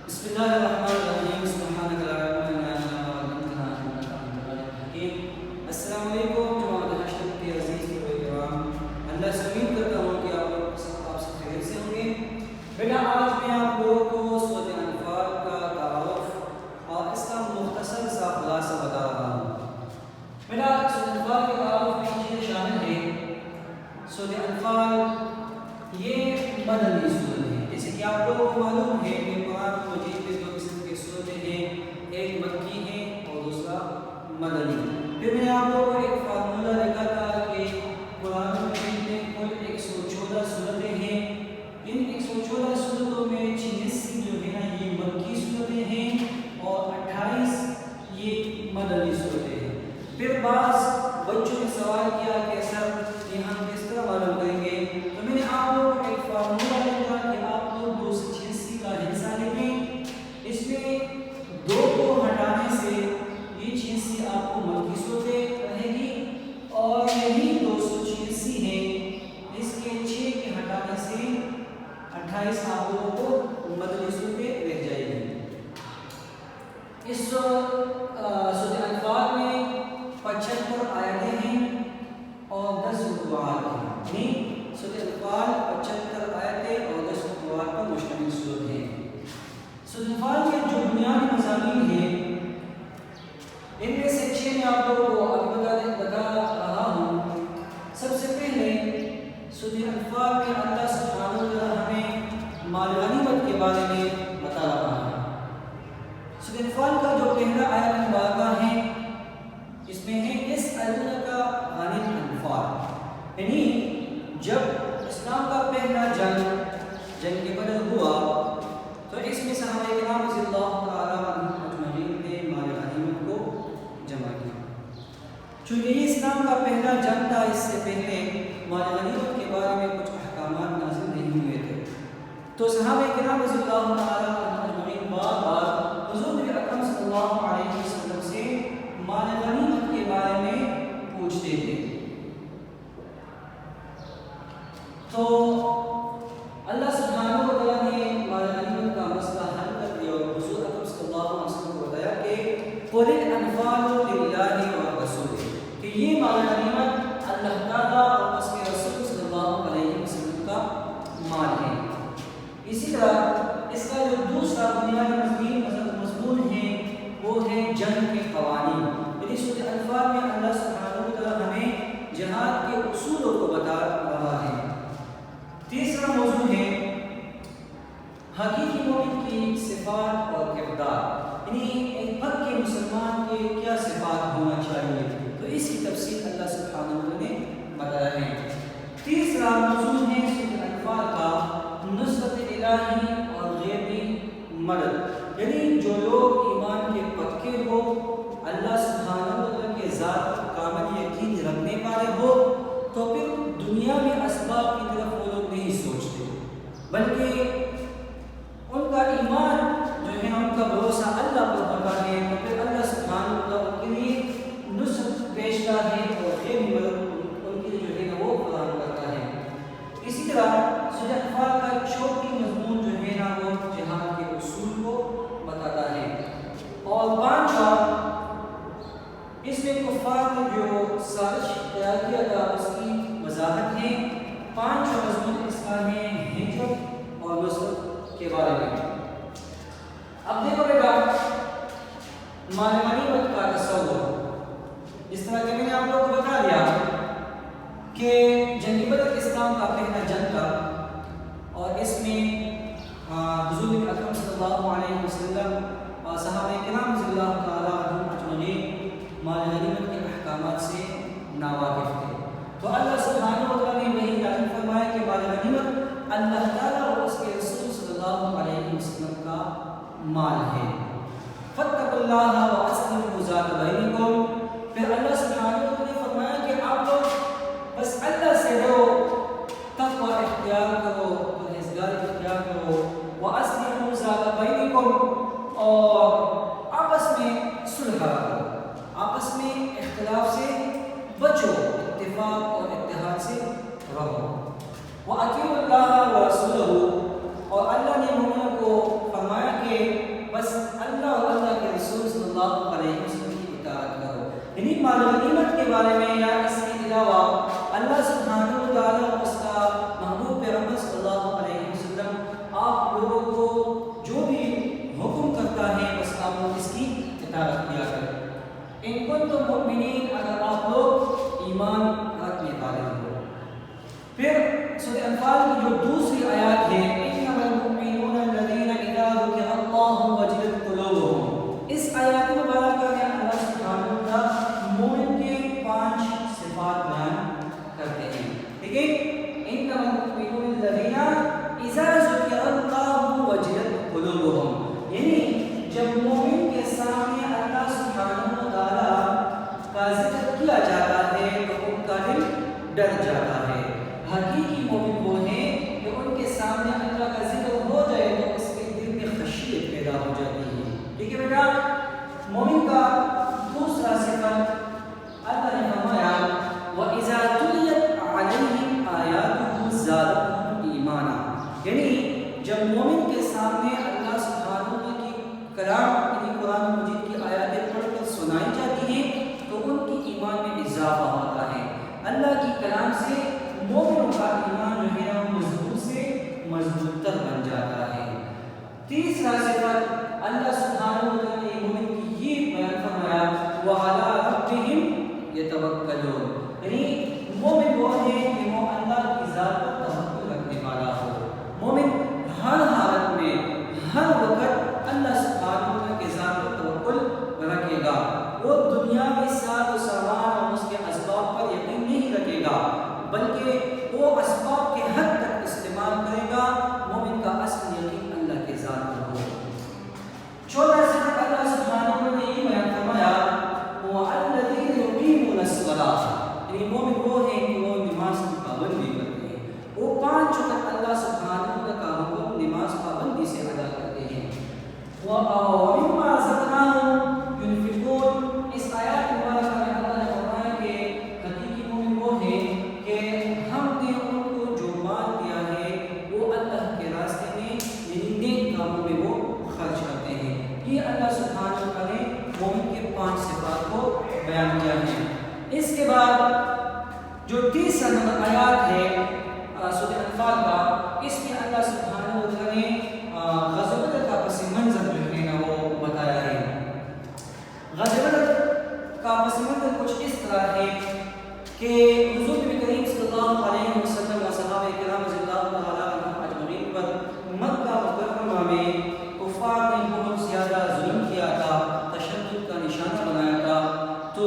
بسم الله الرحمن الرحيم سبحانك لا علم لنا إلا ما علمتنا إنك أنت العليم الحكيم. السلام علیکم جماعت حشر کے عزیز و کرام، اللہ سے امید کرتا ہوں کہ آپ سب خیریت سے ہوں گے. بیٹا آج میں آپ لوگوں کو سورۃ انفال کا تعارف اور اس کا مختصر سا خلاصہ بتا رہا ہوں. بیٹا سورۃ انفال کے تعارف میں چیزیں شامل ہیں. سورۃ انفال یہ مدنی سورت ہے، جیسے کہ آپ لوگوں کو معلوم ہے کہ قرآن مجید میں دو قسم کے سورتیں ہیں، ایک مکی ہے اور دوسرا مدنی. پھر میں نے آپ لوگوں کو ایک فارمولہ لکھا تھا کہ قرآن مجید میں کل 114 سورتیں ہیں. ان 114 سورتوں میں 86 جو ہے نا یہ مکی سورتیں ہیں اور 28 یہ مدنی سورتیں ہیں. پھر بعض بچوں نے سوال کیا کہ سر یہ ہم کس طرح معلوم کریں گے، تو میں نے آپ لوگوں کو ایک فارمولہ لکھا کہ آپ لوگ 2 سے 86 کا حصہ لیں. اس میں 2 کو ہٹانے سے یہ 86 آپ کو مکی صورتیں رہے گی، اور یہی 286 ہیں اس کے 6 کے ہٹانے سے 28 آپ لوگوں کو مدنی صورتیں رہ جائے گی. اس سورۃ انفال میں 75 آیتیں ہیں اور 10 رکوعات ہیں. یعنی سورۃ انفال 75 آیتیں اور 10 رکوعات پر مشتمل سورت ہے. سورۃ انفال کے جو بنیادی مضامین ہیں ان میں سے 6 میں آپ لوگوں کو ابھی بتا رہا ہوں. سب سے پہلے سورۃ انفال میں اللہ سبحانہ و تعالی ہمیں مال غنیمت کے بارے میں بتا رہا ہے. سورۃ انفال کا جو پہلا آیت مبارکہ ہے اس میں ہے یسألونک عن الانفال، یعنی جب اسلام کا پہلا جنگ بدر ہوا تو اس میں صحابہ کرام رضی اللہ تعالی عنہم اجمعین نے مال غنیمت کو جمع کیا. چونکہ یہ اسلام کا پہلا جنگ تھا، اس سے پہلے مال غنیمت کے بارے میں کچھ احکامات نازل نہیں ہوئے تھے، تو صحابہ کرام رضی اللہ تعالی عنہم اجمعین بار بار حضور نبی اکرم صلی اللہ علیہ وسلم سے مال غنیمت کے بارے میں پوچھتے تھے. تو اللہ سبحانہ و تعالیٰ نے مال غنیمت کا مسئلہ حل کر دیا اور حضور اکرم صلی اللہ علیہ وسلم کو بتایا کہ قُلِ الْأَنْفَالُ لِلَّهِ وَرَسُولِهِ، کہ یہ مال غنیمت اللہ تعالیٰ اور اس کے رسول صلی اللہ علیہ وسلم کا مال ہے. اسی طرح اس کا جو دوسرا بنیادی مضمون ہے وہ ہے جنگ کے قوانین. یعنی سورۃ انفال میں اللہ سبحانہ و تعالیٰ ہمیں جہاد کے اصولوں کو بتا رہا ہے. تیسرا موضوع ہے حقیقی مومن کی صفات اور کردار، یعنی ایک پکے مسلمان کے کیا صفات ہونا چاہیے، تو اس کی تفصیل اللہ سبحانہ و تعالیٰ نے بتایا ہے. تیسرا موضوع ہے سورۃ انفال کا نصرت الہی اور غیبی مدد، یعنی جو لوگ ایمان کے پکے ہو، اللہ سبحانہ و تعالیٰ کے ذات پر کامل یقین رکھنے والے ہو، تو پھر دنیا میں اسباب کی طرف وہ لوگ نہیں سوچتے، بلکہ ان کا ایمان جو ہے ان کا بھروسہ اللہ پر ہوتا ہے، تو پھر اللہ سبحانہ و تعالیٰ ان کے لیے نصرت پیشہ ہے اور غیبی مدد ان کے لیے جو ہے نا وہ فراہم کرتا ہے. اسی طرح سورۃ انفال کا چھوٹی مضمون جو ہے نا وہ جہاد کے اصول کو بتاتا ہے. اور پانچواں اس میں کفار نے جو سازش تیار کیا تھا اس کی وضاحت ہے. پانچواں مضمون اس کا ہے ہجرت اور نصرت کے بارے میں. اب دیکھو بیٹا مال غنیمت کا تصور، اس طرح کہ میں نے آپ لوگوں کو بتا دیا کہ جنگ بدر اسلام کا پہلا جنگ تھا، اور اس میں حضور اکرم صلی اللہ علیہ وسلم اور صحابہ کرام رضی اللہ تعالی عنہم اجمعین مال غنیمت کے احکامات سے ناواقف تھے. تو اللہ سبحانہ و تعالیٰ نے وہی نازل فرمایا کہ مال غنیمت اللہ تعالیٰ اور اس کے رسول صلی اللہ علیہ وسلم کا مال ہے. فاتقوا اللہ واصلحوا ذات بینکم، پھر اللہ سبحانہ و تعالیٰ نے فرمایا کہ آپ لوگ بس اللہ سے ڈرو، تقوی اختیار کرو، پرہیزگاری اختیار کرو، واصلحوا ذات بینکم، اور آپس میں صلح کرو، آپس میں اختلاف سے بچو، اتفاق اور اتحاد سے رہو. وَأَطِیعُوا اللَّهَ وَرَسُولَهُ، اور اللہ نے مومنوں کو فرمایا کہ بارے میں یا اس کے علاوہ اللہ سبحانہ و تعالیٰ اس کا محبوب پیغمبر صلی اللہ علیہ وسلم آپ لوگوں کو جو بھی حکم کرتا ہے بس آپ لوگ اس کی اطاعت کیا کریں. ان کنتم مؤمنین، اگر آپ لوگ ایمان رکھنے والے ہو. پھر سورہ انفال کی جو دوسری آیات ہے انما المؤمنون الذین اذا ذکر اللہ وجلت قلوبهم، اس آیات مبارکہ میں اللہ سبحانہ و تعالیٰ مومن کے 5 صفات بیان کرتے ہیں. ٹھیک ہے، انما المؤمنون الذین اذا ذکر اللہ وجلت قلوبهم، یعنی جب مومن کے سامنے اللہ سبحانہ و تعالیٰ کا ذکر کیا جاتا ہے تو ان کا دل ڈر جاتا ہے. حقیقی مومن وہ ہیں کہ ان کے سامنے اللہ کا ذکر ہو جائے تو اس کے دل میں خشیت پیدا ہو جاتی ہے. ٹھیک ہے بیٹا، مومن کا دوسرا صفت اللہ نے فرمایا وَإِذَا تُلِيَتْ عَلَيْهِمْ آيَاتُهُ زَادَتْهُمْ إِيمَانًا، یعنی جب مومن کے سامنے اللہ سبحانہ و تعالیٰ کی کلام یعنی قرآن مجید کی آیاتیں پڑھ کر سنائی جاتی ہیں تو ان کی ایمان میں اضافہ ہوتا ہے. اللہ کی کلام سے مومنوں کا ایمان جو ہے مضبوط سے مضبوط تر بن جاتا ہے. تیسرا صفت اللہ سبحانہ و تعالیٰ نے مومن کی یہ بیان فرمایا وَعَلَىٰ رَبِّهِمْ يَتَوَكَّلُونَ، یعنی مومن وہ ہے کہ وہ اللہ کی ذات پر توکل رکھنے والا ہو. مومن ہر حالت میں ہر وقت اللہ سبحانہ و تعالیٰ کی ذات پر توکل رکھے گا. وہ دنیاوی ساز و سامان اور اس کے اسباب پر یقین نہیں رکھے گا بلکہ وہ اسباب کے حد تک استعمال کرے گا. مومن کا اصل یقین اللہ کے ذات پر ہو. چوتھا صفت اللہ سبحانہ و تعالیٰ نے یہ بیان فرمایا وَالَّذِينَ يُقِيمُونَ الصَّلَاةَ، یعنی مومن وہ ہیں کہ وہ نماز کی پابندی کرتے ہیں. وہ 5 وقت اللہ سبحانہ و تعالیٰ کا حکم نماز پابندی سے ادا کرتے ہیں. وَمِمَّا رَزَقْنَاهُمْ يُنْفِقُونَ، اس آیات مبارکہ میں اللہ نے فرمایا کہ حقیقی مومن وہ ہیں کہ ہم نے ان کو جو مال دیا ہے وہ اللہ کے راستے میں یعنی نیک کاموں میں وہ خرچ کرتے ہیں. یہ اللہ سبحانہ و تعالیٰ نے مومن کے 5 صفات کو بیان کیا ہے. اس کے بعد جو تیسرا نمبر آیات ہے سورہ انفال کا، اس میں اللہ سبحانہ و تعالیٰ نے غزوہ بدر کا پس منظر جو ہے نا وہ بتایا ہے. غزوہ بدر کا پس منظر کچھ اس طرح ہے کہ حضور نبی کریم صلی اللہ علیہ وسلم و صحابہ کرام رضی اللہ تعالیٰ عنہم اجمعین پر مکہ مکرمہ میں کفار نے بہت زیادہ ظلم کیا تھا، تشدد کا نشانہ بنایا تھا. تو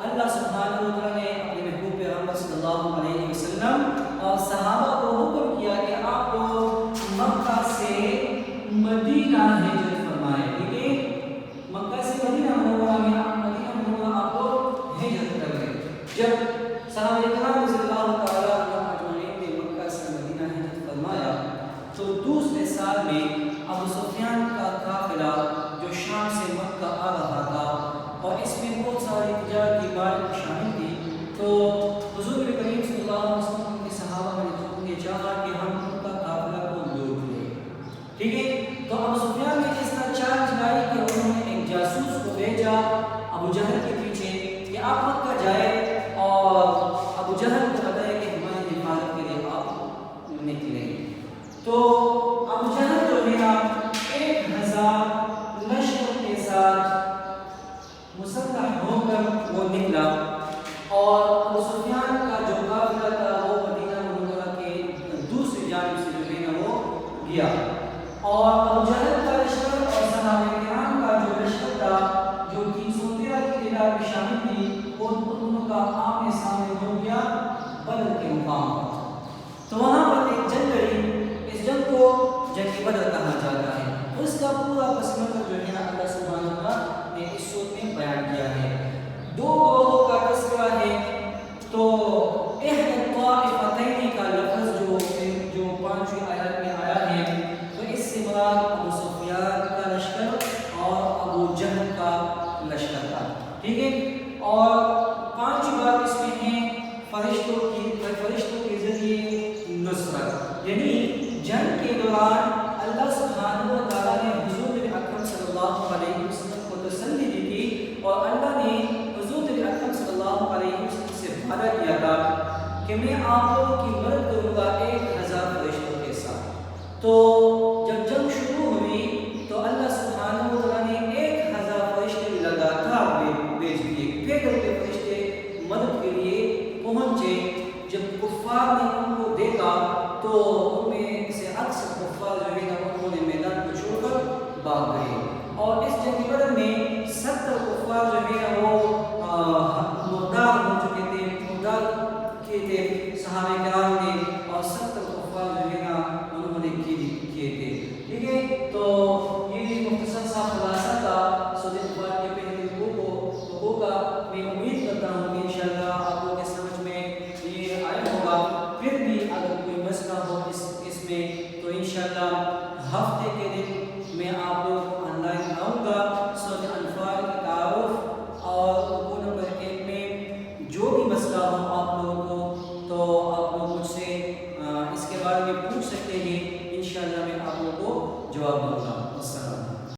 اللہ سبحانہ و تعالیٰ نے اپنے محبوب پیغمبر صلی اللہ علیہ وسلم اور صحابہ کو حکم کیا کہ آپ لوگ مکہ سے مدینہ ہجرت فرمائیں. ٹھیک ہے، مکہ سے مدینہ منورہ میں آپ لوگ ہجرت کریں. جب صحابہ کرام رضی اللہ تعالیٰ عنہم اجمعین نے مکہ سے مدینہ ہجرت فرمایا تو دوسرے سال میں ابو سفیان کا قافلہ جو شام سے مکہ آ رہا تھا اور اس میں بہت ساری تجارتی مال شامل تھی. تو حضور نبی کریم صلی اللہ علیہ وسلم کے صحابہ نے چاہا کہ ہم ان کا قافلہ کو لوٹ لیں. ٹھیک ہے، تو ابو سفیان نے اس طرح چال چلائی کہ انہوں نے ایک جاسوس کو بھیجا ابو جہل کے پیچھے کہ آپ مکہ جائے اور ابو جہل کو بتایا کہ ہماری حفاظت کے لیے آپ نکلیں. تو ابو جہل جو ہے نا 1000 لشکر کے ساتھ مسلح ہو کر وہ نکلا اور ابو سفیان کا جو قافلہ تھا وہ مدینہ منورہ کے دوسری جانب سے جو ہے نا وہ گیا. اور ابو جہل کا لشکر اور صحابہ کرام کا جو لشکر تھا جو 313 کی تعداد میں شامل تھی وہ ان کا آمنے سامنے ہو گیا بدر کے مقام پر. تو وہاں پر ایک جنگ لڑی، اس جنگ کو جنگ بدر کہا جاتا ہے. اس کا پورا پس منظر جو ہے نا اللہ سبحانہ و تعالیٰ نے اس سورت میں بیان کیا ہے. 2 گروہوں کا تذکرہ ہے. تو احد الطائفتین کا لفظ جو 5ویں آیت میں آیا ہے تو اس سے مراد ابو سفیان میں آپ لوگوں کی مدد کروں گا 1000 فرشتوں کے ساتھ۔ تو جب جنگ شروع ہوئی تو اللہ سبحانہ و تعالیٰ نے 1000 فرشتے لگاتار بھیج دیے، پیدل کے فرشتے مدد کے لیے پہنچے۔ جب کفار نے ان کو دیکھا تو ان میں سے اکثر کفار جو ہے نا انہوں نے میدان کو چھوڑ کر بھاگ گئے، اور اس جنگ بدر میں 70 کفار جو ہے نا وہ مردار ہو چکے تھے، مردار کیے تھے صحابہ کرام نے، اور 70 کفار جو ہے نا انہوں نے کیے تھے۔ ٹھیک ہے، تو یہ مختصر سا خلاصہ تھا سورۃ فاتحہ کے پہلے رکوع کا۔ میں امید کرتا ہوں کہ انشاءاللہ آپ لوگوں کے سمجھ میں یہ آیا ہوگا۔ پھر بھی اگر کوئی مسئلہ ہو اس میں تو انشاءاللہ ہفتے کے دن میں آپ لوگوں کو آن لائن آؤں گا سورۃ انفال کا تعارف اور رکوع نمبر 1 میں جو بھی مسئلہ ہو آپ لوگوں کو تو آپ لوگ مجھ سے اس کے بارے میں پوچھ سکتے ہیں، انشاءاللہ میں آپ لوگوں کو جواب دوں گا۔ السلام۔